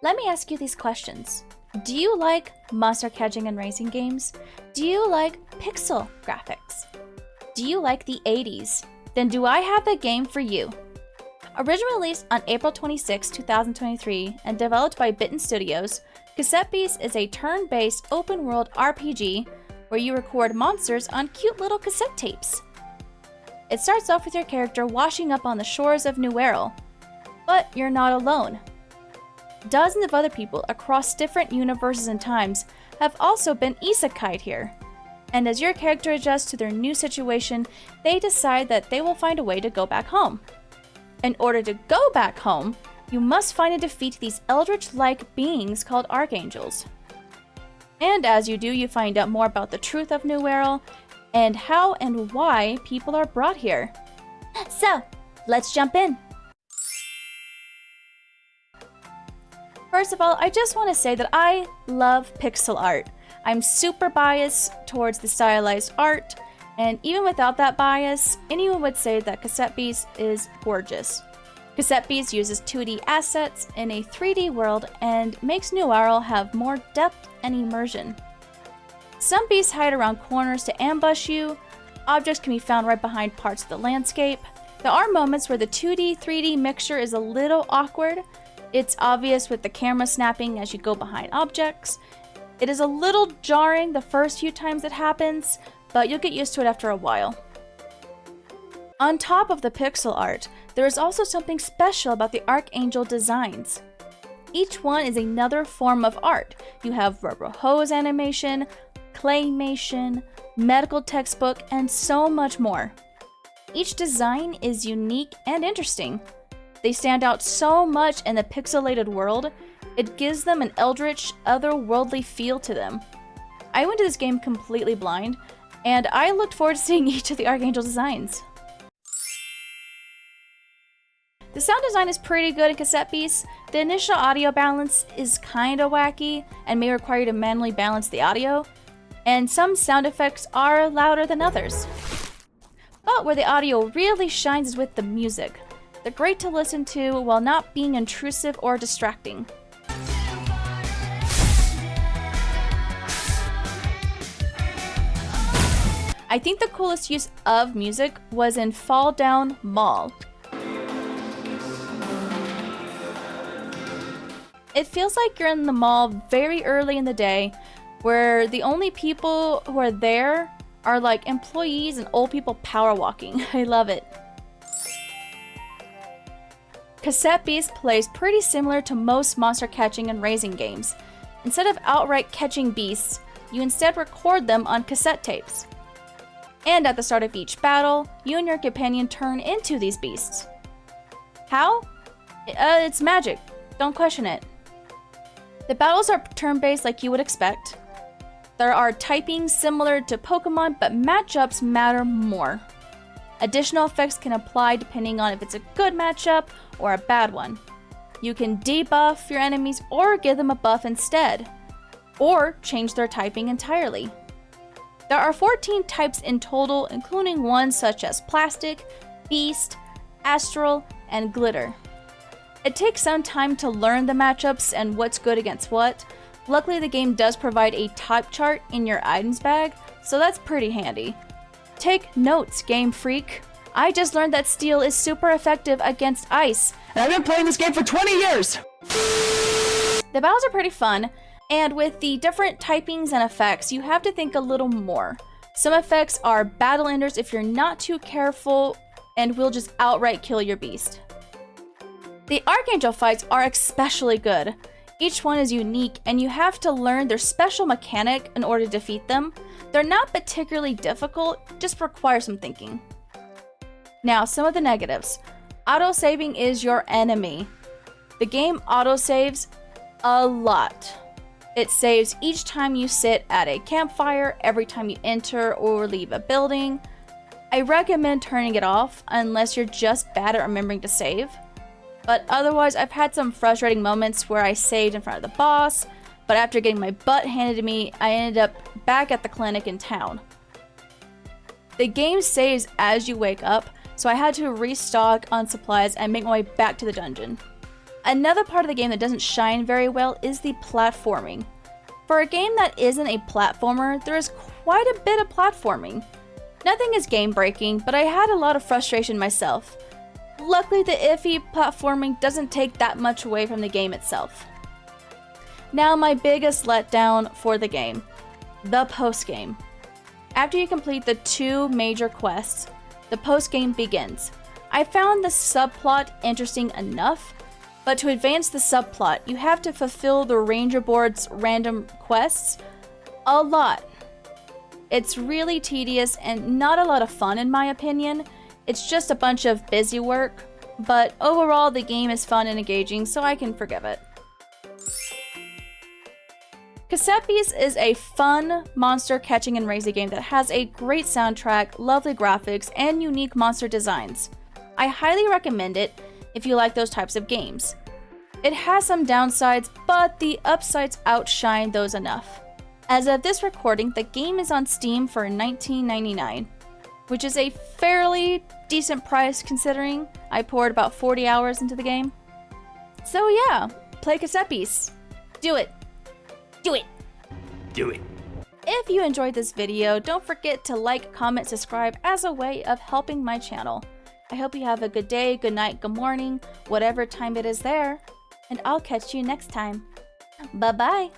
Let me ask you these questions. Do you like monster catching and racing games? Do you like pixel graphics? Do you like the 80s? Then do I have the game for you. Originally released on April 26, 2023 and developed by Bitten Studios, Cassette Beast is a turn-based open-world RPG where you record monsters on cute little cassette tapes. It starts off with your character washing up on the shores of New World, but you're not alone. Dozens of other people across different universes and times have also been isekai'd here. And as your character adjusts to their new situation, they decide that they will find a way to go back home. In order to go back home, you must find and defeat these eldritch-like beings called archangels. And as you do, you find out more about the truth of New World and how and why people are brought here. So, let's jump in. First of all, I just want to say that I love pixel art. I'm super biased towards the stylized art, and even without that bias, anyone would say that Cassette Beast is gorgeous. Cassette Beast uses 2D assets in a 3D world and makes New World have more depth and immersion. Some beasts hide around corners to ambush you, objects can be found right behind parts of the landscape. There are moments where the 2D, 3D mixture is a little awkward. It's obvious with the camera snapping as you go behind objects. It is a little jarring the first few times it happens, but you'll get used to it after a while. On top of the pixel art, there is also something special about the Archangel designs. Each one is another form of art. You have rubber hose animation, claymation, medical textbook, and so much more. Each design is unique and interesting. They stand out so much in the pixelated world, it gives them an eldritch, otherworldly feel to them. I went to this game completely blind, and I looked forward to seeing each of the Archangel designs. The sound design is pretty good in Cassette Beast. The initial audio balance is kinda wacky and may require you to manually balance the audio, and some sound effects are louder than others. But where the audio really shines is with the music. They're great to listen to while not being intrusive or distracting. I think the coolest use of music was in Fall Down Mall. It feels like you're in the mall very early in the day, where the only people who are there are like employees and old people power walking. I love it. Cassette Beast plays pretty similar to most monster catching and raising games. Instead of outright catching beasts, you instead record them on cassette tapes. And at the start of each battle, you and your companion turn into these beasts. How? It's magic. Don't question it. The battles are turn-based like you would expect. There are typings similar to Pokemon, but matchups matter more. Additional effects can apply depending on if it's a good matchup or a bad one. You can debuff your enemies or give them a buff instead, or change their typing entirely. There are 14 types in total, including ones such as Plastic, Beast, Astral, and Glitter. It takes some time to learn the matchups and what's good against what. Luckily, the game does provide a type chart in your items bag, so that's pretty handy. Take notes, Game Freak. I just learned that Steel is super effective against Ice. And I've been playing this game for 20 years! The battles are pretty fun. And with the different typings and effects, you have to think a little more. Some effects are battle enders if you're not too careful and will just outright kill your beast. The Archangel fights are especially good. Each one is unique and you have to learn their special mechanic in order to defeat them. They're not particularly difficult, just require some thinking. Now, some of the negatives. Autosaving is your enemy. The game autosaves a lot. It saves each time you sit at a campfire, every time you enter or leave a building. I recommend turning it off unless you're just bad at remembering to save. But otherwise, I've had some frustrating moments where I saved in front of the boss, but after getting my butt handed to me, I ended up back at the clinic in town. The game saves as you wake up, so I had to restock on supplies and make my way back to the dungeon. Another part of the game that doesn't shine very well is the platforming. For a game that isn't a platformer, there is quite a bit of platforming. Nothing is game-breaking, but I had a lot of frustration myself. Luckily, the iffy platforming doesn't take that much away from the game itself. Now, my biggest letdown for the game, the post-game. After you complete the 2 major quests, the post-game begins. I found the subplot interesting enough, but to advance the subplot, you have to fulfill the Ranger Board's random quests a lot. It's really tedious and not a lot of fun in my opinion. It's just a bunch of busy work, but overall the game is fun and engaging, so I can forgive it. Cassette is a fun monster catching and raising game that has a great soundtrack, lovely graphics, and unique monster designs. I highly recommend it if you like those types of games. It has some downsides, but the upsides outshine those enough. As of this recording, the game is on Steam for $19.99, which is a fairly decent price considering I poured about 40 hours into the game. So yeah, play Cassette. Do it. Do it. Do it. If you enjoyed this video, don't forget to like, comment, subscribe as a way of helping my channel. I hope you have a good day, good night, good morning, whatever time it is there, and I'll catch you next time. Bye-bye.